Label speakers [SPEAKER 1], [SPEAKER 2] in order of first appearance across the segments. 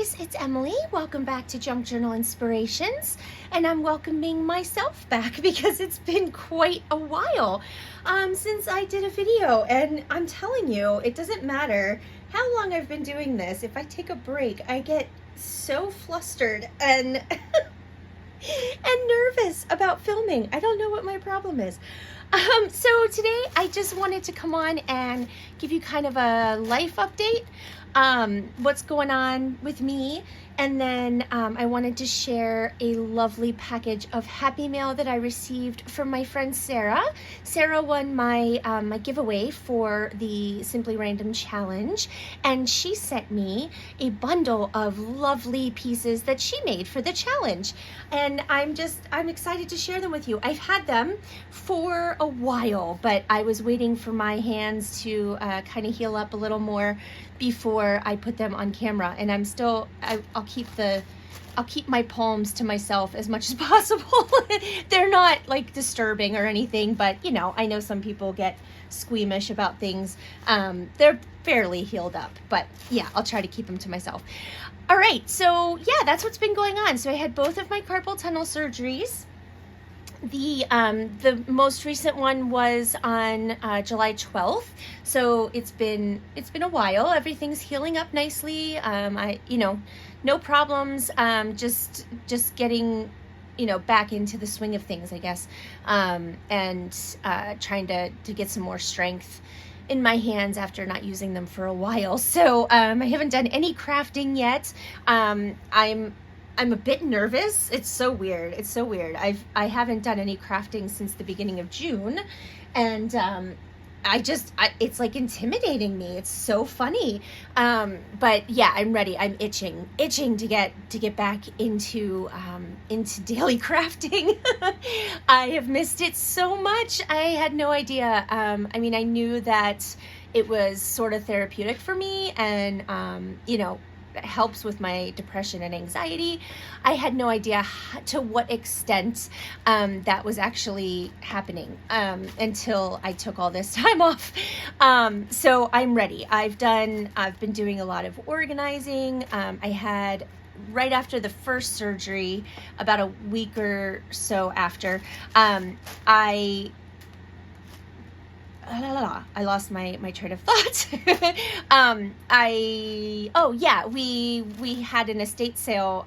[SPEAKER 1] guys, it's Emily. Welcome back to Junk Journal Inspirations, and I'm welcoming myself back because it's been quite a while since I did a video, and I'm telling you, it doesn't matter how long I've been doing this. If I take a break, I get so flustered and and nervous about filming. I don't know what my problem is. So today I just wanted to come on and give you kind of a life update, what's going on with me, and then I wanted to share a lovely package of Happy Mail that I received from my friend Sarah. Sarah won my my giveaway for the Simply Random Challenge, and she sent me a bundle of lovely pieces that she made for the challenge, and I'm excited to share them with you. I've had them for a while, but I was waiting for my hands to kind of heal up a little more before I put them on camera, and I'll keep my palms to myself as much as possible. They're not like disturbing or anything, but you know, I know some people get squeamish about things. They're fairly healed up, but yeah, I'll try to keep them to myself. All right, so yeah, that's what's been going on. So I had both of my carpal tunnel surgeries. The most recent one was on July 12th, so it's been a while. Everything's healing up nicely. No problems. Just getting back into the swing of things, I guess, and trying to get some more strength in my hands after not using them for a while. So I haven't done any crafting yet. I'm a bit nervous. It's so weird. I haven't done any crafting since the beginning of June, and it's like intimidating me. It's so funny. But yeah, I'm ready. I'm itching to get back into daily crafting. I have missed it so much. I had no idea. I mean, I knew that it was sort of therapeutic for me, and helps with my depression and anxiety. I had no idea to what extent that was actually happening until I took all this time off. So I'm ready. I've been doing a lot of organizing. I had, right after the first surgery, about a week or so after, I lost my train of thought. We had an estate sale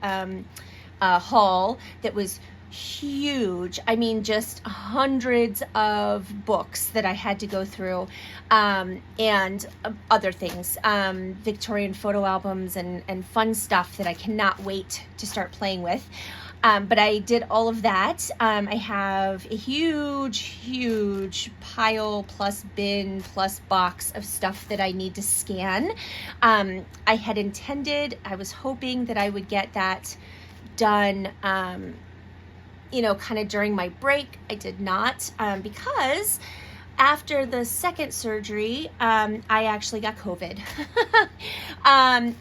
[SPEAKER 1] haul that was huge. I mean, just hundreds of books that I had to go through, and other things, Victorian photo albums and fun stuff that I cannot wait to start playing with. But I did all of that. I have a huge pile plus bin plus box of stuff that I need to scan. I was hoping that I would get that done, kind of during my break. I did not, because after the second surgery, I actually got COVID.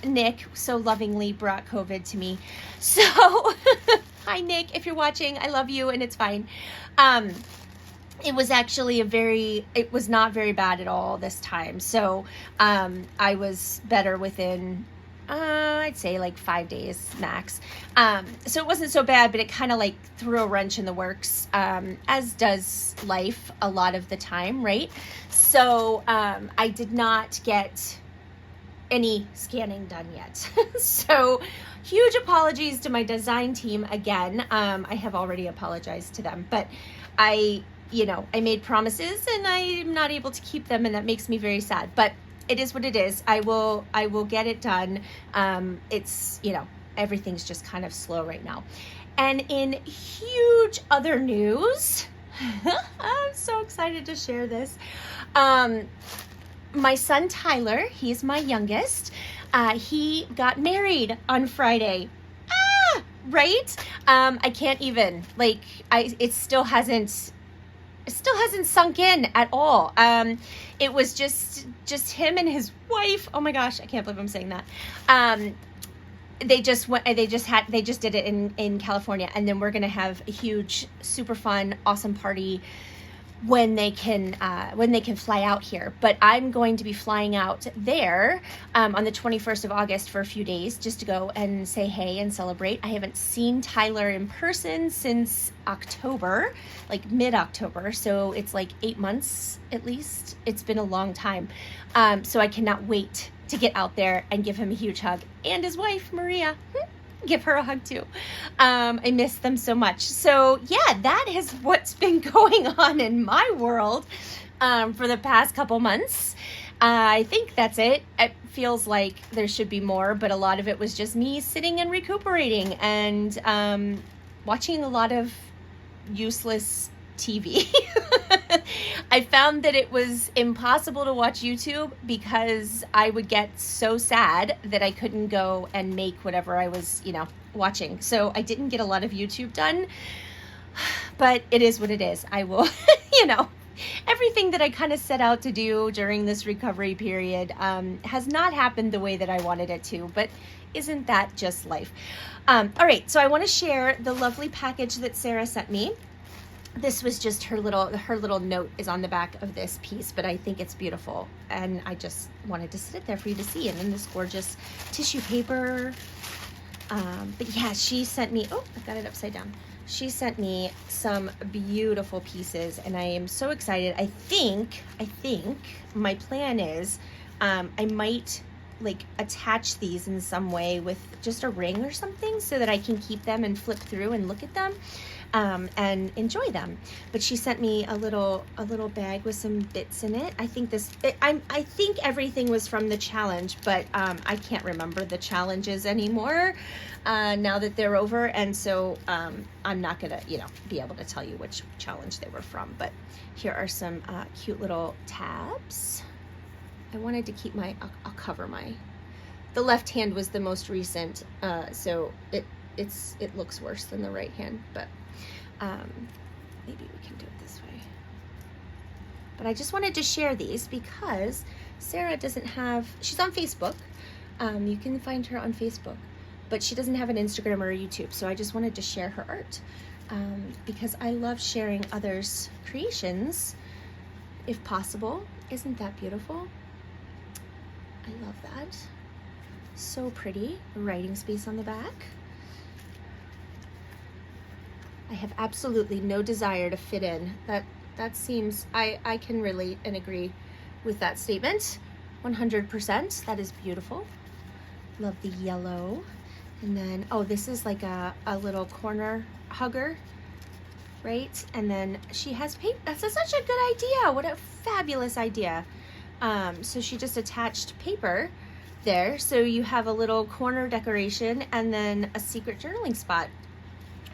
[SPEAKER 1] Nick so lovingly brought COVID to me. So, hi Nick, if you're watching, I love you and it's fine. It was actually it was not very bad at all this time. So, I was better within, I'd say like 5 days max. So it wasn't so bad, but it kind of like threw a wrench in the works, as does life a lot of the time, right? So I did not get any scanning done yet. So huge apologies to my design team again. I have already apologized to them, but I made promises and I'm not able to keep them, and that makes me very sad. But it is what it is. I will get it done. It's, everything's just kind of slow right now. And in huge other news, I'm so excited to share this. My son Tyler, he's my youngest. He got married on Friday. Right? I can't even, it still hasn't sunk in at all. It was just him and his wife. Oh my gosh, I can't believe I'm saying that. They just did it in California, and then we're gonna have a huge, super fun, awesome party when they can fly out here. But I'm going to be flying out there on the 21st of August for a few days just to go and say hey and celebrate. I haven't seen Tyler in person since October, like mid-October, so it's like 8 months at least. It's been a long time. So I cannot wait to get out there and give him a huge hug, and his wife Maria, give her a hug too. I miss them so much. So yeah, that is what's been going on in my world for the past couple months. I think that's it. It feels like there should be more, but a lot of it was just me sitting and recuperating and watching a lot of useless TV. I found that it was impossible to watch YouTube because I would get so sad that I couldn't go and make whatever I was, watching. So I didn't get a lot of YouTube done, but it is what it is. I will, everything that I kind of set out to do during this recovery period has not happened the way that I wanted it to, but isn't that just life? All right, so I want to share the lovely package that Sarah sent me. This was just her little note is on the back of this piece, but I think it's beautiful, and I just wanted to sit it there for you to see. And then this gorgeous tissue paper. But yeah, she sent me, I've got it upside down. She sent me some beautiful pieces, and I am so excited. I think my plan is I might like attach these in some way with just a ring or something so that I can keep them and flip through and look at them and enjoy them. But she sent me a little bag with some bits in it. I think I think everything was from the challenge, but I can't remember the challenges anymore now that they're over, and so I'm not gonna be able to tell you which challenge they were from. But here are some cute little tabs. I wanted to keep I'll cover the left hand was the most recent, so it looks worse than the right hand, but maybe we can do it this way. But I just wanted to share these because Sarah she's on Facebook. You can find her on Facebook, but she doesn't have an Instagram or a YouTube, so I just wanted to share her art because I love sharing others' creations if possible. Isn't that beautiful? I love that. So pretty. A writing space on the back. I have absolutely no desire to fit in. That seems, I can relate and agree with that statement 100%. That is beautiful. Love the yellow. And then, this is like a little corner hugger, right? And then she has paper. That's such a good idea. What a fabulous idea. So she just attached paper there, so you have a little corner decoration and then a secret journaling spot.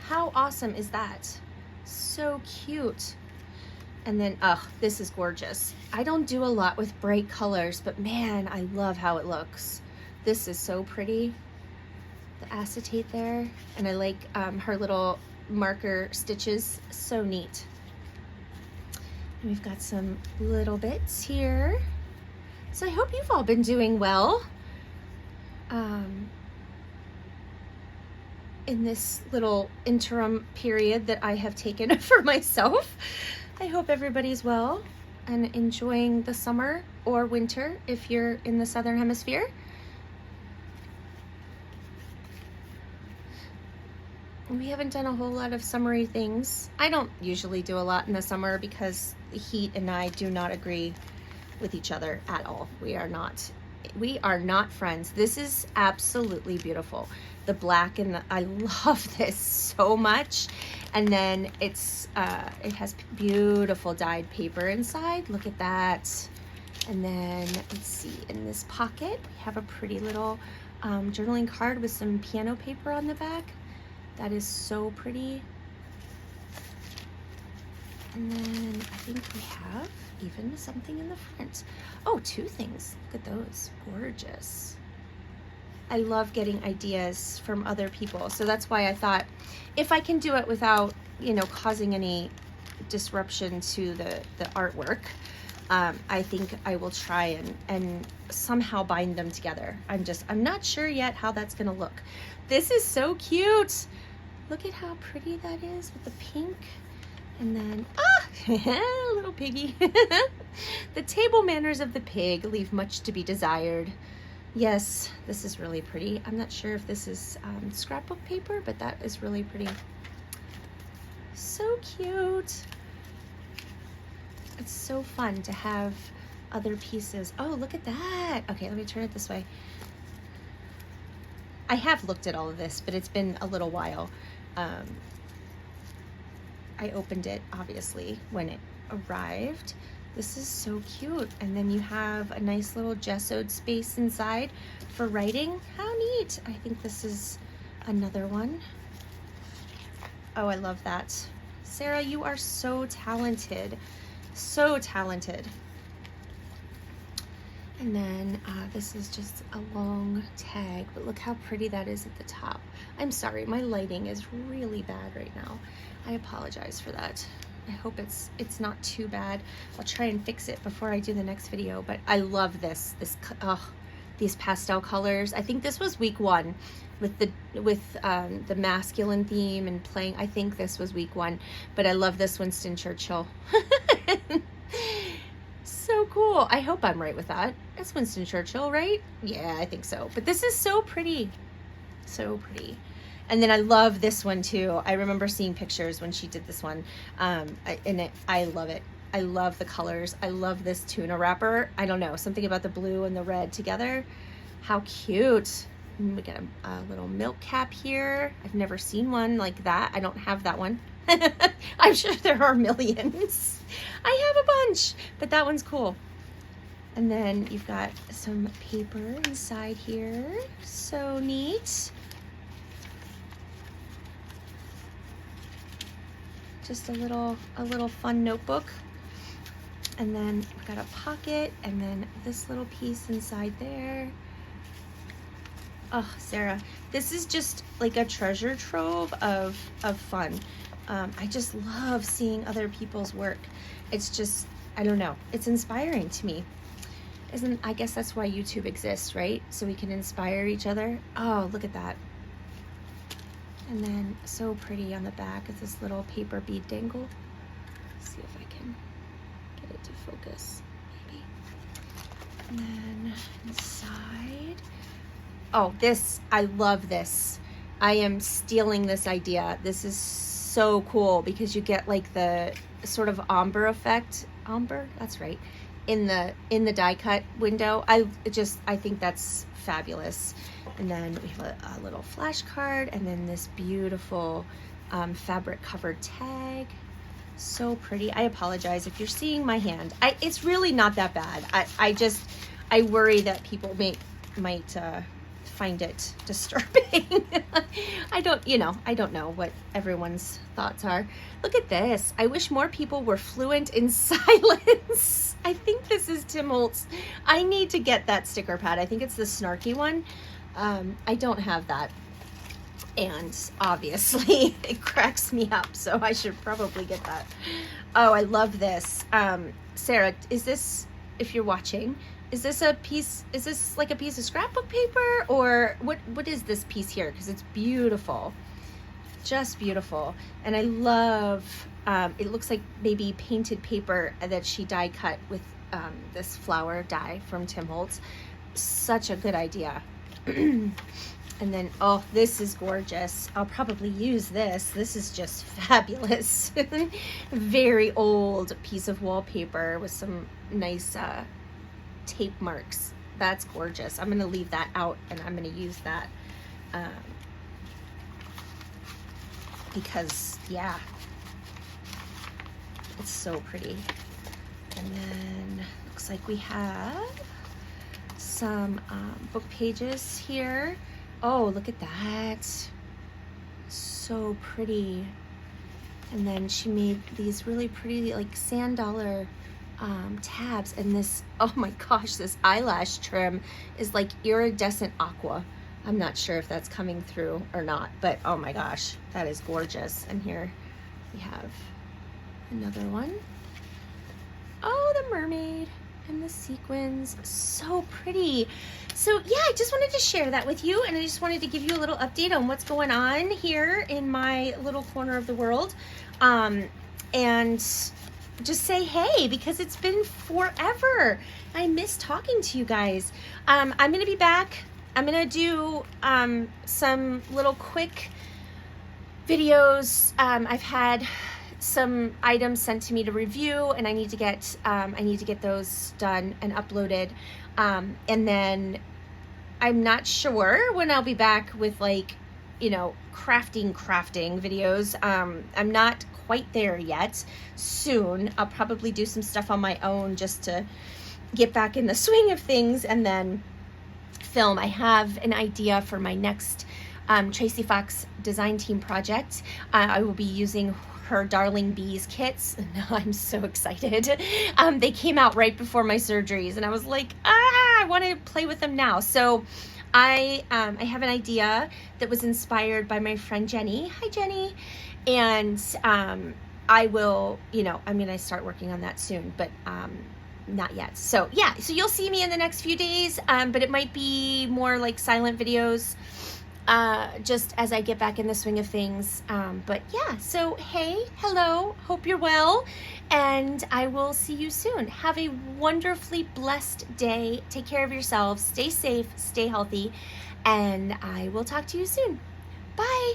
[SPEAKER 1] How awesome is that? So cute. And then, this is gorgeous. I don't do a lot with bright colors, but man, I love how it looks. This is so pretty. The acetate there, and I like her little marker stitches. So neat. And we've got some little bits here. So I hope you've all been doing well in this little interim period that I have taken for myself. I hope everybody's well and enjoying the summer or winter if you're in the Southern Hemisphere. We haven't done a whole lot of summery things. I don't usually do a lot in the summer because the heat and I do not agree with each other at all. We are not friends. This is absolutely beautiful. The black and I love this so much. And then it has beautiful dyed paper inside. Look at that. And then let's see, in this pocket we have a pretty little journaling card with some piano paper on the back. That is so pretty. And then I think we have even something in the front. Oh, two things. Look at those. Gorgeous. I love getting ideas from other people. So that's why I thought if I can do it without, causing any disruption to the artwork, I think I will try and somehow bind them together. I'm not sure yet how that's gonna look. This is so cute. Look at how pretty that is with the pink And then, little piggy. The table manners of the pig leave much to be desired. Yes, this is really pretty. I'm not sure if this is scrapbook paper, but that is really pretty. So cute. It's so fun to have other pieces. Oh, look at that. Okay, let me turn it this way. I have looked at all of this, but it's been a little while. I opened it, obviously, when it arrived. This is so cute. And then you have a nice little gessoed space inside for writing. How neat. I think this is another one. Oh, I love that. Sarah, you are so talented. So talented. And then this is just a long tag, but look how pretty that is at the top. I'm sorry, my lighting is really bad right now. I apologize for that. I hope it's not too bad. I'll try and fix it before I do the next video, but I love these pastel colors. I think this was week 1 with the masculine theme and playing. I think this was week 1, but I love this Winston Churchill. So cool. I hope I'm right with that. That's Winston Churchill, right? Yeah, I think so. But this is so pretty. So pretty. And then I love this one too. I remember seeing pictures when she did this one. I love it. I love the colors. I love this tuna wrapper. I don't know, something about the blue and the red together. How cute. And we got a little milk cap here. I've never seen one like that. I don't have that one. I'm sure there are millions. I have a bunch, but that one's cool. And then you've got some paper inside here. So neat. Just a little fun notebook. And then we've got a pocket, and then this little piece inside there. Oh, Sarah, this is just like a treasure trove of fun. I just love seeing other people's work. It's just, I don't know, it's inspiring to me. I guess that's why YouTube exists, right? So we can inspire each other. Oh, look at that. And then so pretty on the back is this little paper bead dangle. Let's see if I can get it to focus, maybe. And then inside. Oh, this, I love this. I am stealing this idea. This is so cool because you get like the sort of ombre effect. Ombre, that's right. In the die cut window. I think that's fabulous. And then we have a little flash card, and then this beautiful fabric covered tag. So pretty. I apologize if you're seeing my hand. It's really not that bad. I worry that people might find it disturbing. I don't know what everyone's thoughts are. Look at this. I wish more people were fluent in silence. I think this is Tim Holtz. I need to get that sticker pad. I think it's the snarky one. I don't have that. And obviously it cracks me up, so I should probably get that. Oh, I love this. Sarah, is this, if you're watching, is this like a piece of scrapbook paper, or what is this piece here? Because it's beautiful, just beautiful. And I love, it looks like maybe painted paper that she die cut with this flower dye from Tim Holtz. Such a good idea. And then, oh, this is gorgeous. I'll probably use this. This is just fabulous. Very old piece of wallpaper with some nice tape marks. That's gorgeous. I'm gonna leave that out, and I'm gonna use that because, yeah, it's so pretty. And then looks like we have some book pages here. Oh, look at that. So pretty. And then she made these really pretty like sand dollar tabs, and this, oh my gosh, this eyelash trim is like iridescent aqua. I'm not sure if that's coming through or not, but oh my gosh, that is gorgeous. And here we have another one. Oh, the mermaid and the sequins, so pretty. So yeah, I just wanted to share that with you, and I just wanted to give you a little update on what's going on here in my little corner of the world. and just say hey, because it's been forever. I miss talking to you guys. I'm going to be back. I'm going to do some little quick videos. I've had some items sent to me to review, and I need to get those done and uploaded. And then I'm not sure when I'll be back with, like, you know, crafting videos. I'm not quite there yet. Soon I'll probably do some stuff on my own just to get back in the swing of things, and then film. I have an idea for my next Tracie Fox design team project. I will be using her Darling Bees kits. I'm so excited. They came out right before my surgeries, and I was like, I want to play with them now. So I have an idea that was inspired by my friend Jenny. Hi, Jenny. And I will, you know, I'm going to start working on that soon, but not yet. So yeah, so you'll see me in the next few days, but it might be more like silent videos, just as I get back in the swing of things. But yeah, so hey, hello, hope you're well, and I will see you soon. Have a wonderfully blessed day. Take care of yourselves, stay safe, stay healthy, and I will talk to you soon. Bye.